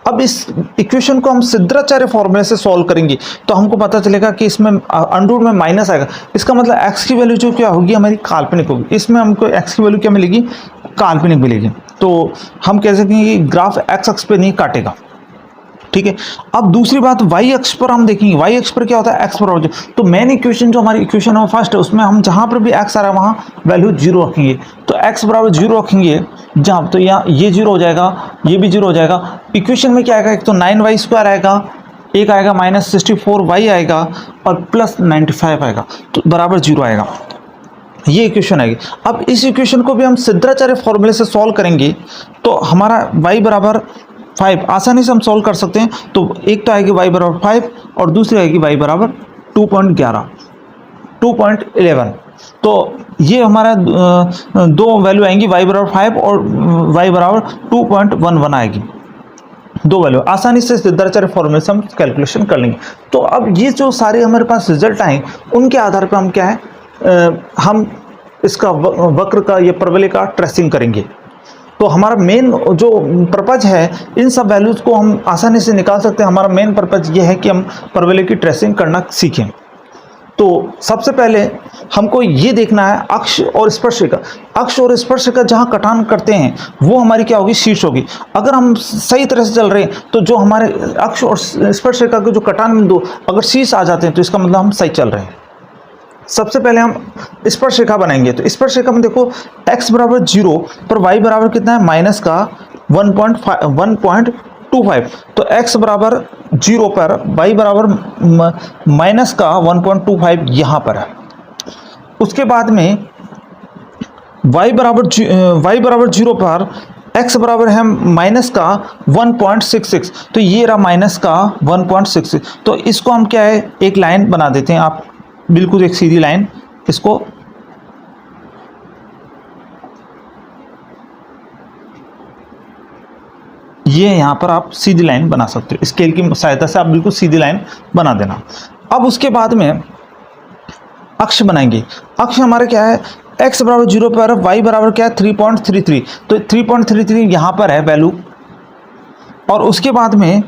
अब इस इक्वेशन को हम सिद्धाचार्य फॉर्मूले से सॉल्व करेंगे तो हमको पता चलेगा कि इसमें अंडर में माइनस आएगा, इसका मतलब x की वैल्यू जो क्या होगी हमारी काल्पनिक होगी। इसमें हमको x की वैल्यू क्या मिलेगी, काल्पनिक मिलेगी। तो हम कह सकेंगे कि ग्राफ x अक्ष पे नहीं काटेगा, ठीक है। अब दूसरी बात y अक्ष पर हम देखेंगे, y अक्ष पर क्या होता है, x बराबर। तो मेन इक्वेशन जो हमारी इक्वेशन है फर्स्ट है, उसमें हम जहां पर भी x आ रहा है वहां वैल्यू 0 रखेंगे। तो x बराबर 0 रखेंगे जहां, तो यहाँ ये 0 हो जाएगा, ये भी 0 हो जाएगा। इक्वेशन में क्या आएगा, एक तो 9y² आएगा, एक आएगा -64y आएगा और प्लस 95 आएगा, तो बराबर 0 आएगा, ये इक्वेशन आएगी। अब इस इक्वेशन को भी हम सिद्धाचार्य फॉर्मूले से सॉल्व करेंगे तो हमारा y बराबर 5 आसानी से हम सॉल्व कर सकते हैं। तो एक तो आएगी y बराबर 5 और दूसरी आएगी y बराबर 2.11। तो ये हमारा दो वैल्यू आएंगी, y बराबर 5 और y बराबर 2.11 आएगी, दो वैल्यू आसानी से सिद्धाचार्य फॉर्मूले से हम कैलकुलेशन कर लेंगे। तो अब ये जो सारे हमारे पास रिजल्ट आए उनके आधार पर हम क्या है, हम इसका वक्र का या परवलय का ट्रेसिंग करेंगे। तो हमारा मेन जो पर्पज है, इन सब वैल्यूज़ को हम आसानी से निकाल सकते हैं। हमारा मेन पर्पज ये है कि हम परवलय की ट्रेसिंग करना सीखें। तो सबसे पहले हमको ये देखना है अक्ष और स्पर्शरेखा। अक्ष और स्पर्शरेखा जहाँ कटान करते हैं वो हमारी क्या होगी, शीर्ष होगी। अगर हम सही तरह से चल रहे हैं तो जो हमारे अक्ष और स्पर्शरेखा के जो कटान बिंदु अगर शीर्ष आ जाते हैं तो इसका मतलब हम सही चल रहे हैं। सबसे पहले हम स्पर्शरेखा बनाएंगे। तो स्पर्शरेखा में देखो x बराबर 0 पर y बराबर कितना है, माइनस का 1.25। तो x बराबर 0 पर y बराबर माइनस का 1.25 यहाँ पर है। उसके बाद में y बराबर 0 पर x बराबर है माइनस का 1.66। तो ये रहा माइनस का 1.66। तो इसको हम क्या है, एक लाइन बना देते हैं, आप बिल्कुल एक सीधी लाइन, इसको ये यहाँ पर आप सीधी लाइन बना सकते हो, स्केल की सहायता से आप बिल्कुल सीधी लाइन बना देना। अब उसके बाद में अक्ष बनाएंगे। अक्ष हमारा क्या है, x बराबर 0 पर y बराबर क्या है 3.33। तो 3.33 यहाँ पर है वैल्यू। और उसके बाद में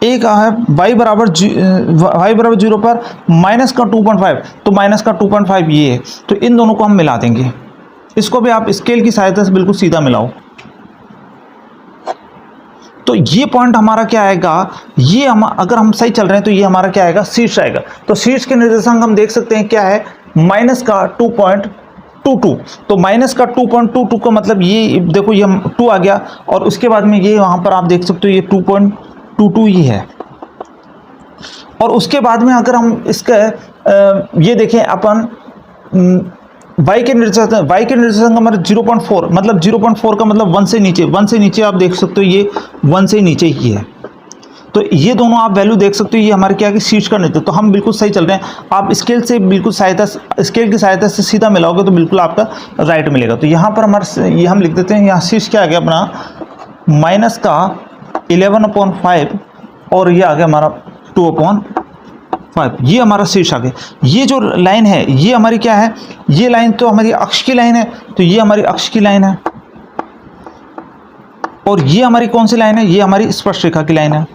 एक है y बराबर 0 पर माइनस का 2.5। तो माइनस का 2.5 ये है। तो इन दोनों को हम मिला देंगे। इसको भी आप स्केल की सहायता से बिल्कुल सीधा मिलाओ। तो ये पॉइंट हमारा क्या आएगा, ये हम अगर हम सही चल रहे हैं तो ये हमारा क्या आएगा, शीर्ष आएगा। तो शीर्ष के निर्देशांक हम देख सकते हैं क्या है, माइनस का 2.22। तो माइनस का 2.22 का मतलब ये देखो, ये 2 आ गया और उसके बाद में ये वहाँ पर आप देख सकते हो ये 2.22 ही है। और उसके बाद में अगर हम इसका ये देखें अपन y के निर्देशांक हमारे 0.4, मतलब 0.4 का मतलब 1 से नीचे आप देख सकते हो, ये 1 से नीचे ही है। तो ये दोनों आप वैल्यू देख सकते हो, ये हमारे क्या है कि शीर्ष का निर्देश। तो हम बिल्कुल सही चल रहे हैं। आप स्केल से बिल्कुल स्केल की सहायता से सीधा मिलाओगे तो बिल्कुल आपका राइट मिलेगा। तो यहाँ पर हमारे ये हम लिख देते हैं, यहाँ शीर्ष क्या आ गया अपना, माइनस का 11/5 और ये आ गया हमारा 2/5। ये हमारा शीर्ष आ गया। ये जो लाइन है ये हमारी क्या है, ये लाइन तो हमारी अक्ष की लाइन है। तो ये हमारी अक्ष की लाइन है। और ये हमारी कौन सी लाइन है, ये हमारी स्पर्शरेखा की लाइन है।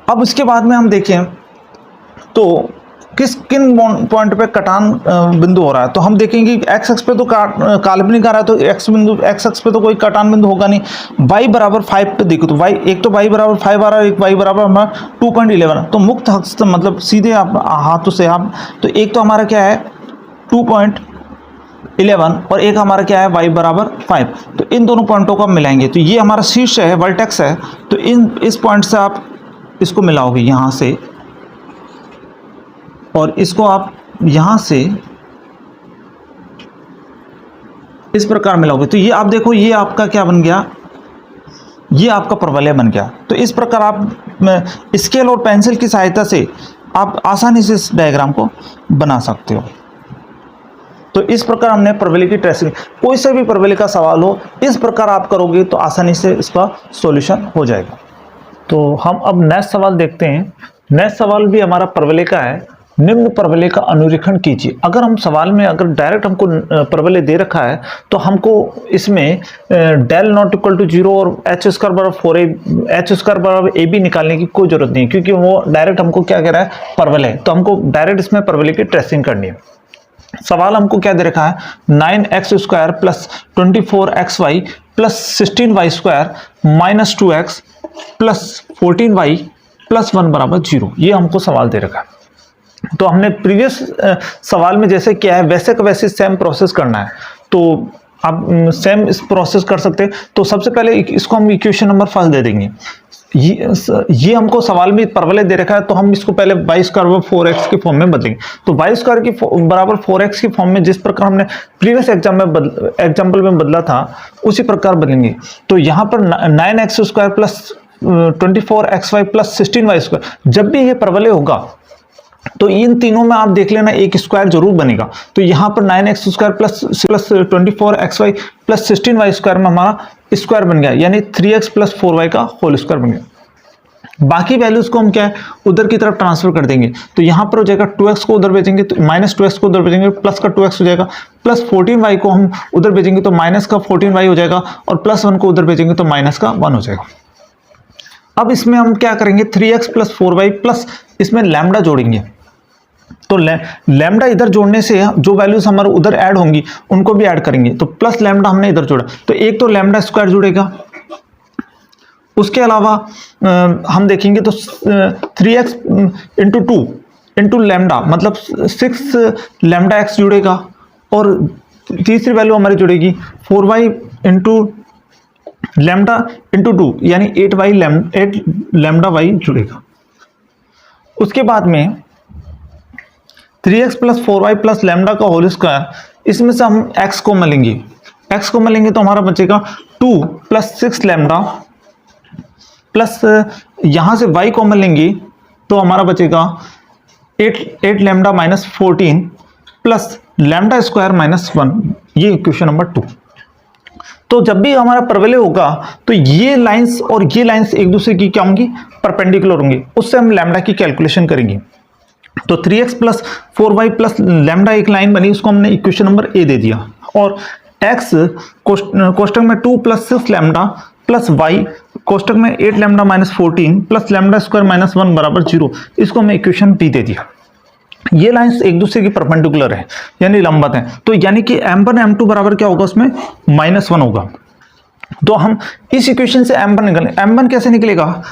अब उसके बाद में हम देखें तो किन पॉइंट पे कटान बिंदु हो रहा है। तो हम देखेंगे एक्स अक्ष पे तो काल्पनिक आ रहा है, तो एक्स अक्ष पे तो कोई कटान बिंदु होगा नहीं। y बराबर 5 पे देखो तो y, एक तो y बराबर 5 आ रहा है, एक y बराबर हमारा 2.11। तो मुक्त हस्त मतलब सीधे आप हाथों से आप, तो एक तो हमारा क्या है 2.11 और एक हमारा क्या है y बराबर 5। तो इन दोनों पॉइंटों को हम मिलाएंगे। तो ये हमारा शीर्ष है, वर्टेक्स है। तो इस पॉइंट से आप इसको मिलाओगे यहाँ से, और इसको आप यहाँ से इस प्रकार मिलाओगे तो ये आप देखो, ये आपका क्या बन गया, ये आपका परवलय बन गया। तो इस प्रकार आप स्केल और पेंसिल की सहायता से आप आसानी से इस डायग्राम को बना सकते हो। तो इस प्रकार हमने परवलय की ट्रेसिंग, कोई सा भी परवलय का सवाल हो इस प्रकार आप करोगे तो आसानी से इसका सॉल्यूशन हो जाएगा। तो हम अब नेक्स्ट सवाल देखते हैं। नेक्स्ट सवाल भी हमारा परवलय का है। निम्न परवलय का अनुरेखण कीजिए। अगर हम सवाल में अगर डायरेक्ट हमको परवलय दे रखा है तो हमको इसमें डेल नॉट इक्वल टू 0 और एच स्क्वायर बराबर 4a, एच स्क्वायर बराबर ए बी निकालने की कोई जरूरत नहीं है, क्योंकि वो डायरेक्ट हमको क्या कह रहा है, परवलय। तो हमको डायरेक्ट इसमें परवलय की ट्रेसिंग करनी है। सवाल हमको क्या दे रखा है, 9x square plus 24xy plus 16y square minus 2x plus 14y plus 1 बराबर 0। ये हमको सवाल दे रखा है। तो हमने प्रीवियस सवाल में जैसे किया है वैसे का वैसे सेम प्रोसेस करना है। तो आप सेम इस प्रोसेस कर सकते हैं। तो सबसे पहले इसको हम इक्वेशन नंबर फर्स्ट दे देंगे। ये हमको सवाल में परवलय दे रखा है, तो हम इसको पहले y स्क्वायर बराबर 4x के फॉर्म में बदलेंगे। तो y स्क्वायर की बराबर 4x के फॉर्म में जिस प्रकार हमने प्रीवियस एग्जाम्पल में बदला था उसी प्रकार बदलेंगे। तो यहाँ पर 9x square plus 24xy plus 16y square, जब भी ये परवलय होगा तो इन तीनों में आप देख लेना एक स्क्वायर जरूर बनेगा। तो यहाँ पर 9x square plus 24xy plus 16y square में हमारा स्क्वायर बन गया, यानी 3x प्लस 4y का होल स्क्वायर बन गया। बाकी वैल्यूज को हम क्या है उधर की तरफ ट्रांसफर कर देंगे। तो यहाँ पर हो जाएगा 2x को उधर भेजेंगे तो माइनस 2x को उधर भेजेंगे, प्लस का 2x हो जाएगा, प्लस 14y को हम उधर भेजेंगे तो माइनस का 14y हो जाएगा, और प्लस 1 को उधर भेजेंगे तो माइनस का 1 हो जाएगा। अब इसमें हम क्या करेंगे, 3x प्लस 4y प्लस इसमें लैम्डा जोड़ेंगे। तो लैम्डा इधर जोड़ने से जो वैल्यूज हमारे उधर ऐड होंगी उनको भी ऐड करेंगे। तो प्लस लैम्डा हमने इधर जोड़ा, तो एक तो लैम्डा स्क्वायर जुड़ेगा। उसके अलावा हम देखेंगे तो 3x इंटू 2 इंटू लैम्डा मतलब 6 लैम्डा एक्स जुड़ेगा, और तीसरी वैल्यू हमारी जुड़ेगी 4y इंटू लैम्डा इंटू 2 यानी 8 लैम्डा वाई जुड़ेगा। उसके बाद में 3x plus 4y plus lambda का होल स्क्वायर, इसमें से हम x को मिलेंगे, x को मिलेंगे तो हमारा बचेगा 2 प्लस 6 लैम्डा प्लस यहाँ से y को मिलेंगे तो हमारा बचेगा 8 lambda minus 14 plus lambda square minus 1। ये इक्वेशन नंबर 2। तो जब भी हमारा परवलय होगा तो ये लाइंस और ये लाइंस एक दूसरे की क्या होंगी, परपेंडिकुलर होंगी। उससे हम लैम्डा की कैलकुलेशन करेंगे। तो 3x plus 4y plus lambda एक लाइन बनी, उसको हमने इक्वेशन नंबर ए दे दिया, और x कोष्टक में 2 प्लस 6 लैम्डा प्लस y कोष्टक में 8 lambda minus 14 plus lambda square minus 1 बराबर 0, इसको हमने इक्वेशन बी दे दिया। ये लाइंस एक दूसरे की परपेंडिकुलर है यानी लंबवत है। तो यानी कि m1 m2 बराबर क्या होगा, उसमें -1 होगा। तो हम इस इक्वेशन से m1 निकालें। m1 कैसे निकलेगा,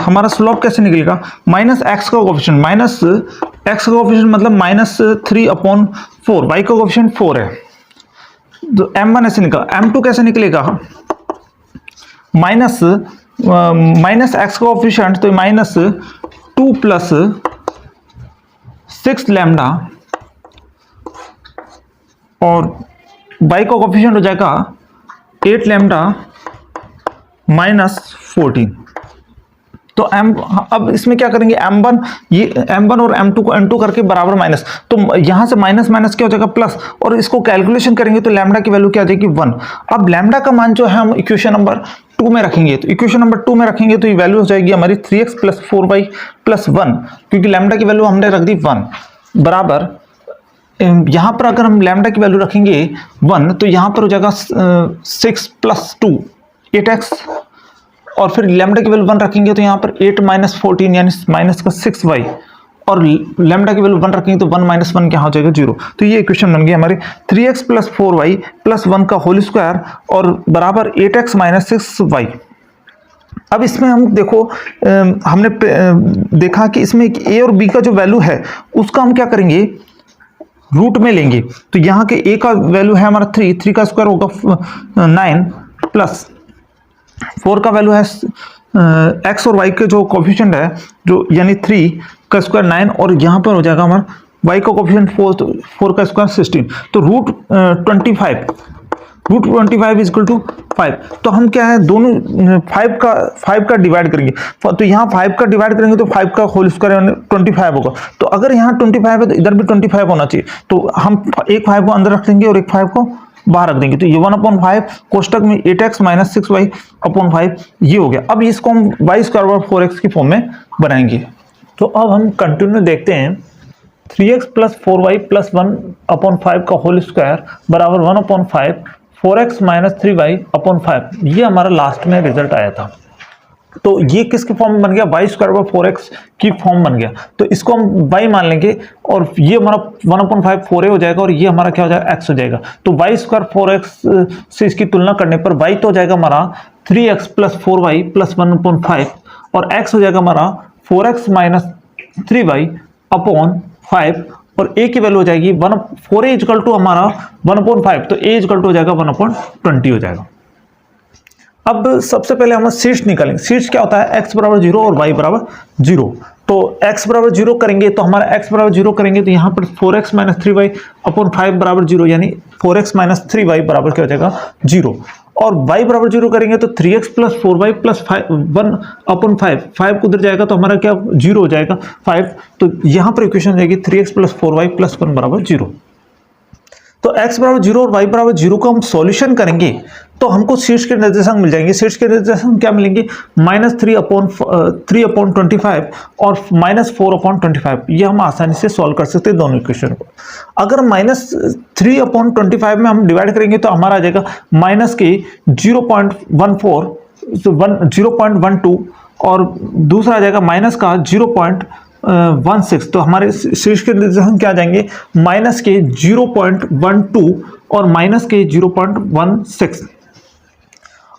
हमारा स्लोप कैसे निकलेगा, माइनस एक्स का कोएफिशिएंट, माइनस एक्स का कोएफिशिएंट मतलब -3/4, y का कोएफिशिएंट 4 है। तो m1 ऐसे निकला। m2 कैसे निकलेगा, माइनस एक्स का कोएफिशिएंट तो -2 प्लस 6 लैम्डा, और y का कोएफिशिएंट हो जाएगा 8 लैम्डा माइनस 14। तो अब इसमें क्या करेंगे, m1 ये m1 और m2 को n2 करके बराबर माइनस, तो यहां से माइनस माइनस क्या हो जाएगा प्लस, और इसको कैलकुलेशन करेंगे तो लैम्डा की वैल्यू क्या आ जाएगी 1। अब लैम्डा का मान जो है हम इक्वेशन नंबर 2 में रखेंगे। तो इक्वेशन नंबर 2 में रखेंगे तो ये वैल्यू हो जाएगी हमारी 3x प्लस 4y प्लस 1, क्योंकि लैम्डा की वैल्यू हमने रख दी 1 बराबर, यहां पर अगर हम लैम्डा की वैल्यू रखेंगे 1 तो यहां पर हो जाएगा 6 प्लस 2 8x, और फिर लैम्डा की वैल्यू 1 रखेंगे तो यहाँ पर 8 माइनस 14 यानी माइनस का 6y, और लैम्डा की वैल्यू 1 रखेंगे तो 1 माइनस 1 क्या हो जाएगा 0। तो ये इक्वेशन बन गई हमारे 3x प्लस 4y प्लस 1 का होल स्क्वायर और बराबर 8x माइनस 6y। अब इसमें हम देखो हमने देखा कि इसमें a और b का जो वैल्यू है उसका हम क्या करेंगे, रूट में लेंगे। तो यहाँ के a का वैल्यू है हमारा 3 का स्क्वायर होगा 9 प्लस 4 का वैल्यू है x और y के जो कोफिशिएंट है जो यानी 3 का स्क्वायर 9, और यहाँ पर हो जाएगा हमारा y का कोफिशिएंट 4 का स्क्वायर 16। तो रूट 25 225 इज इक्वल टू 5। तो हम क्या है दोनों 5 का डिवाइड करेंगे, तो यहाँ 5 का डिवाइड करेंगे तो 5 का होल स्क्वायर 25 होगा। तो अगर यहाँ 25 है तो इधर भी 25 होना चाहिए। तो हम एक 5 को अंदर रख देंगे और एक 5 को बाहर रख देंगे। तो ये 1/5 कोष्टक में 8x माइनस 6y/5 ये हो गया। अब इसको हम y स्क्वायर 4x की फॉर्म में बनाएंगे। तो अब हम कंटिन्यू देखते हैं 3x प्लस 4y प्लस 1/5 का होल स्क्वायर बराबर 1/5 4x माइनस 3y/5। ये हमारा लास्ट में रिजल्ट आया था। तो ये किसके फॉर्म में बन गया, y स्क्वायर 4x की फॉर्म बन गया। तो इसको हम y मान लेंगे और ये हमारा 1/5 4a हो जाएगा और ये हमारा क्या हो जाएगा x हो जाएगा। तो y स्क्वायर 4x से इसकी तुलना करने पर y तो हो जाएगा हमारा 3x प्लस 4y प्लस 1/5 और x हो जाएगा हमारा 4x माइनस 3y/5 और a की वैल्यू हो जाएगी 4a इक्वल टू हमारा 1/5। तो a इक्वल टू हो जाएगा 1/20 हो जाएगा। अब सबसे पहले हम शीर्ष निकालेंगे। शीर्ष क्या होता है, x बराबर 0 और y बराबर 0। तो x बराबर 0 करेंगे तो हमारा x बराबर 0 करेंगे तो यहाँ पर 4x माइनस 3y/5 बराबर 0 यानी 4x माइनस 3y बराबर क्या हो जाएगा 0। और y बराबर 0 करेंगे तो 3x प्लस 4y प्लस 1/5 5 उधर जाएगा तो हमारा क्या 0 हो जाएगा 5। तो यहाँ पर इक्वेशन जाएगी 3x प्लस 4y प्लस 1 बराबर 0। तो x बराबर 0 और y बराबर 0 को हम सॉल्यूशन करेंगे तो हमको शीर्ष के निर्देशांक मिल जाएंगे। शीर्ष के निर्देशांक क्या मिलेंगे, -3/25 और -4/25। ये हम आसानी से सॉल्व कर सकते हैं दोनों इक्वेशन को। अगर -3/25 में हम डिवाइड करेंगे तो हमारा आ जाएगा माइनस के 0.14 0.12 और दूसरा आ जाएगा माइनस का 0.16। तो हमारे शीर्ष के निर्देशांक क्या आ जाएंगे, माइनस के 0.12 और माइनस के 0.16।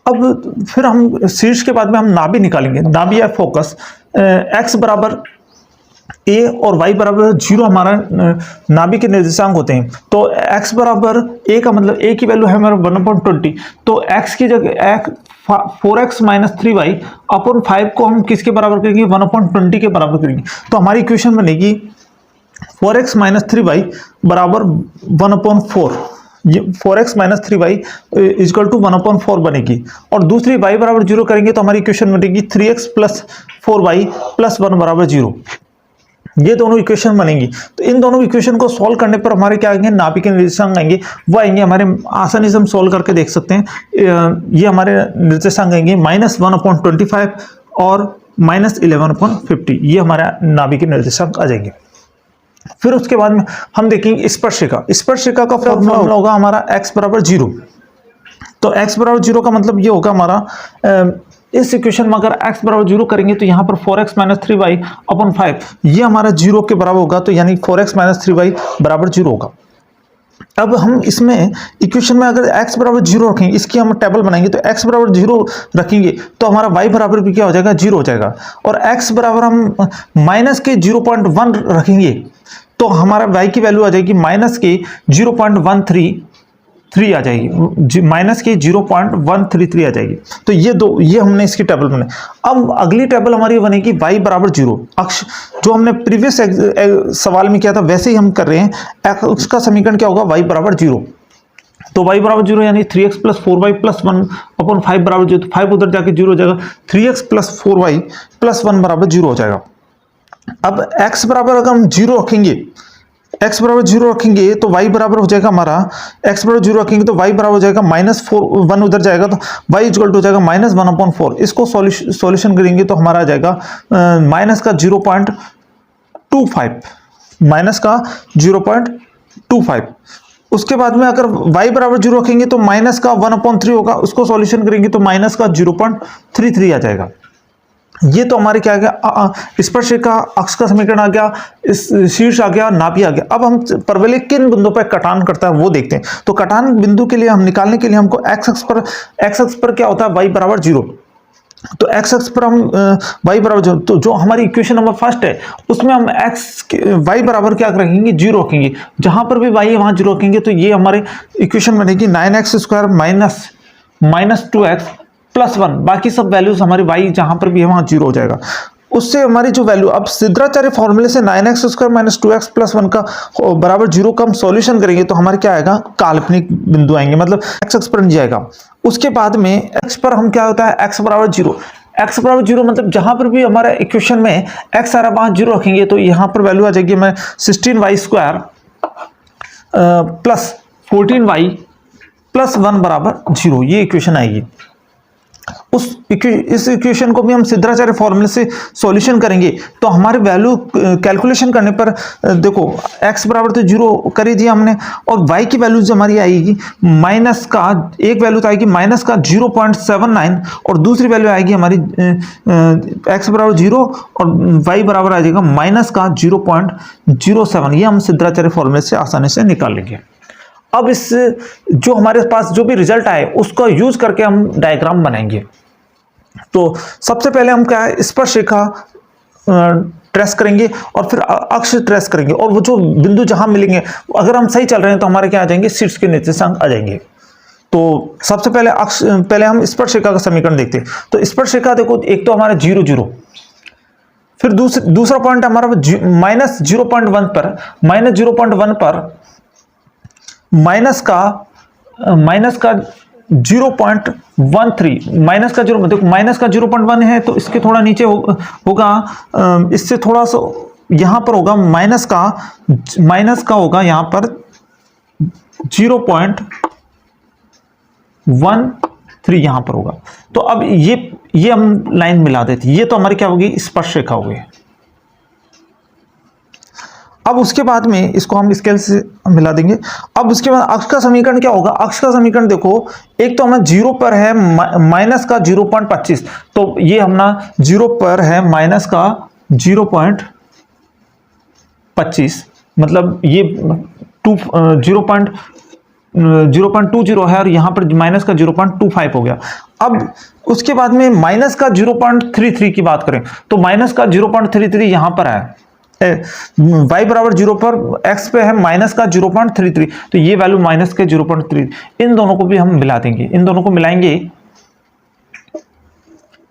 अब फिर हम शीर्ष के बाद में हम नाभि निकालेंगे। नाभि या फोकस x बराबर a और y बराबर 0 हमारा नाभि के निर्देशांक होते हैं। तो x बराबर a का मतलब a की वैल्यू है हमारा 1/20। तो x की जगह 4x माइनस 3y/5 को हम किसके बराबर करेंगे, 1/20 के बराबर करेंगे। तो हमारी इक्वेशन बनेगी 4x माइनस 3y बराबर 1/4। ये 4x minus 3y equal to 1/4 बनेगी। और दूसरी y बराबर 0 करेंगे तो हमारी इक्वेशन बनेगी 3x प्लस 4y प्लस 1 बराबर 0। ये दोनों इक्वेशन बनेंगी। तो इन दोनों इक्वेशन को सॉल्व करने पर हमारे क्या आएंगे, नाभि के निर्देशांक आएंगे। वो आएंगे हमारे, आसानी से हम सॉल्व करके देख सकते हैं। ये हमारे निर्देशांक आएंगे -1/25 और -11/50। ये हमारा नाभि के निर्देशांक आ जाएंगे। फिर उसके बाद में हम देखेंगे स्पर्शिका। स्पर्शिका का फॉर्मूला होगा हमारा x बराबर 0। तो x बराबर 0 का मतलब ये होगा हमारा इस इक्वेशन में अगर x बराबर 0 करेंगे तो यहाँ पर 4x माइनस 3y/5 ये हमारा 0 के बराबर होगा। तो यानी 4x माइनस 3y बराबर 0 होगा। अब हम इसमें इक्वेशन में अगर x बराबर 0 रखेंगे, इसकी हम टेबल बनाएंगे तो x बराबर 0 रखेंगे तो हमारा y बराबर भी क्या हो जाएगा, 0 हो जाएगा। और x बराबर हम माइनस के 0.1 रखेंगे तो हमारा y की वैल्यू आ जाएगी माइनस के 0.133 आ जाएगी, माइनस के 0.133 आ जाएगी। तो ये हमने इसकी टेबल बनाई। अब अगली टेबल हमारी बनेगी y बराबर 0। अक्ष जो हमने प्रीवियस सवाल में किया था वैसे ही हम कर रहे हैं। अक्ष का समीकरण क्या होगा, y बराबर 0। तो y बराबर 0 यानी 3x प्लस 4y प्लस 1/5 बराबर 0। 5 उधर जाके 0 हो जाएगा, 3x प्लस 4y प्लस 1 बराबर 0 हो जाएगा। अब x बराबर अगर हम 0 रखेंगे, x बराबर 0 रखेंगे तो y बराबर हो जाएगा हमारा, x बराबर 0 रखेंगे तो y बराबर हो जाएगा -1 उधर जाएगा तो y इक्वल टू हो जाएगा -1/4। इसको सॉल्यूशन करेंगे तो हमारा आ जाएगा माइनस का 0.25, माइनस का 0.25। उसके बाद में अगर y बराबर 0 रखेंगे तो माइनस का 1/3 होगा। उसको सॉल्यूशन करेंगे तो माइनस का 0.33 आ जाएगा। ये तो हमारे क्या आ गया, स्पर्शिका अक्ष का समीकरण आ गया, इस शीर्ष आ गया, नाभि आ गया। अब हम परवलय किन बिंदुओं पर कटान करता है वो देखते हैं। तो कटान बिंदु के लिए हम निकालने के लिए हमको x अक्ष पर क्या होता है, y बराबर 0। तो x अक्ष पर हम y बराबर 0, तो जो हमारी इक्वेशन नंबर फर्स्ट है उसमें हम y बराबर क्या रखेंगे, 0 रखेंगे। जहां पर भी y है वहां 0 रखेंगे। तो ये हमारे इक्वेशन बनेगी 9x² माइनस 2x प्लस 1। बाकी सब वैल्यूज हमारे y जहां पर भी है वहां 0 हो जाएगा। उससे हमारी जो वैल्यू, अब सिद्धाचार्य फॉर्मूले से 9x square minus 2x plus 1 का बराबर 0 का हम सॉल्यूशन करेंगे तो हमारे क्या आएगा, काल्पनिक बिंदु आएंगे, मतलब x पर नहीं जाएगा। उसके बाद में x पर हम क्या होता है, x बराबर 0, x बराबर 0 मतलब जहां पर भी हमारे इक्वेशन में x आ रहा वहां 0 रखेंगे तो यहां पर वैल्यू आ जाएगी हमें 16y square plus 14y plus 1 बराबर 0, ये इक्वेशन आएगी। इस इक्वेशन को भी हम सिद्धाचार्य फॉर्मूले से सॉल्यूशन करेंगे तो हमारे वैल्यू कैलकुलेशन करने पर देखो x बराबर तो 0 कर ही दिया हमने, और y की वैल्यू जो हमारी आएगी माइनस का, एक वैल्यू तो आएगी माइनस का 0.79 और दूसरी वैल्यू आएगी हमारी x बराबर 0 और y बराबर आ जाएगा माइनस का 0.07। ये हम सिद्धाचार्य फॉर्मूले से आसानी से निकाल लेंगे। अब इस जो हमारे पास जो भी रिजल्ट आए उसका यूज करके हम डायग्राम बनाएंगे। तो सबसे पहले हम क्या है, स्पर्शरेखा ट्रेस करेंगे और फिर अक्ष ट्रेस करेंगे, और वो जो बिंदु जहां मिलेंगे अगर हम सही चल रहे हैं तो हमारे क्या आ जाएंगे, शीर्ष के निर्देशांक आ जाएंगे। तो सबसे पहले पहले हम स्पर्शरेखा का समीकरण देखते हैं। तो स्पर्शरेखा देखो, एक तो हमारा 0 0, फिर दूसरा पॉइंट हमारा माइनस 0.1 पर, माइनस 0.1 पर माइनस का 0.13, माइनस का 0, देखो माइनस का 0.1 है तो इसके थोड़ा नीचे होगा, इससे थोड़ा सा यहां पर होगा माइनस का होगा यहां पर 0.13 यहां पर होगा। तो अब ये हम लाइन मिला देते, ये तो हमारी क्या होगी, स्पर्शरेखा हो गई। अब उसके बाद में इसको हम स्केल से मिला देंगे। अब उसके बाद अक्ष का समीकरण क्या होगा, अक्ष का समीकरण देखो, एक तो हमें 0 पर है माइनस का 0.25, तो ये हमारा 0 पर है माइनस का 0.25, मतलब ये 0.20 है और यहां पर माइनस का 0.25 हो गया। अब उसके बाद में माइनस का 0.33 की बात करें तो माइनस का 0.33 यहां पर है, y बराबर 0 पर x पे है माइनस का 0.33, तो ये वैल्यू माइनस के 0.3, इन दोनों को भी हम मिला देंगे, इन दोनों को मिलाएंगे,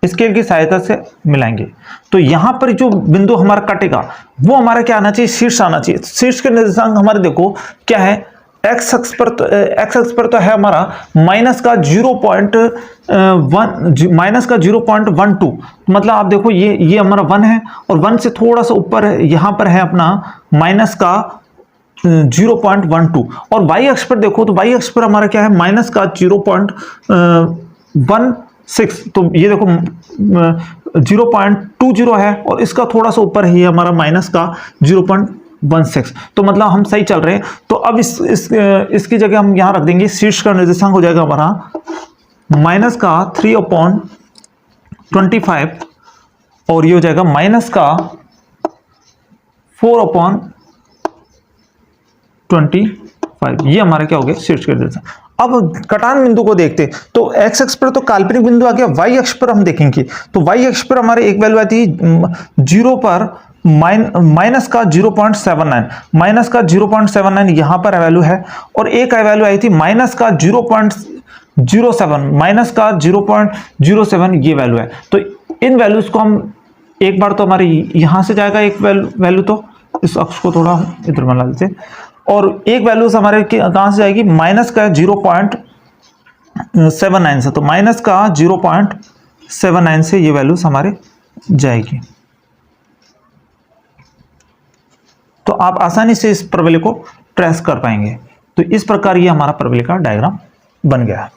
स्केल की सहायता से मिलाएंगे। तो यहां पर जो बिंदु हमारा कटेगा वो हमारा क्या आना चाहिए, शीर्ष आना चाहिए। शीर्ष के निर्देशांक हमारे देखो क्या है, x अक्ष पर तो है हमारा माइनस का 0.12, मतलब आप देखो ये हमारा 1 है और 1 से थोड़ा सा ऊपर यहां पर है अपना माइनस का 0.12, और y अक्ष पर देखो तो y अक्ष पर हमारा क्या है, माइनस का 0.16, तो ये देखो 0.20 है और इसका थोड़ा सा ऊपर है ये हमारा माइनस का 0.16, तो मतलब हम सही चल रहे हैं। तो अब इसकी जगह हम यहां रख देंगे, शीर्ष का निर्देशांक हो जाएगा हमारा माइनस का 3/25 और ये हो जाएगा माइनस का 4/25, ये हमारा क्या हो गया, शीर्ष का निर्देशांक। अब कटान बिंदु को देखते हैं तो x अक्ष पर तो काल्पनिक बिंदु आ गया, y अक्ष पर हम देखेंगे तो y अक्ष पर हमारे एक वैल्यू आती है 0 पर माइनस का 0.79, माइनस का 0.79 यहां पर वैल्यू है, और एक वैल्यू आई थी माइनस का 0.07, माइनस का 0.07 ये वैल्यू है। तो इन वैल्यूज को हम एक बार तो हमारी यहां से जाएगा एक वैल्यू, तो इस अक्ष को थोड़ा इधर बना लेते हैं, और एक वैल्यूज हमारे कहां से जाएगी, माइनस का 0.79 से, तो माइनस का 0.79 से ये वैल्यूज हमारे जाएगी। तो आप आसानी से इस परवलय को ट्रेस कर पाएंगे। तो इस प्रकार ये हमारा परवलय का डायग्राम बन गया है।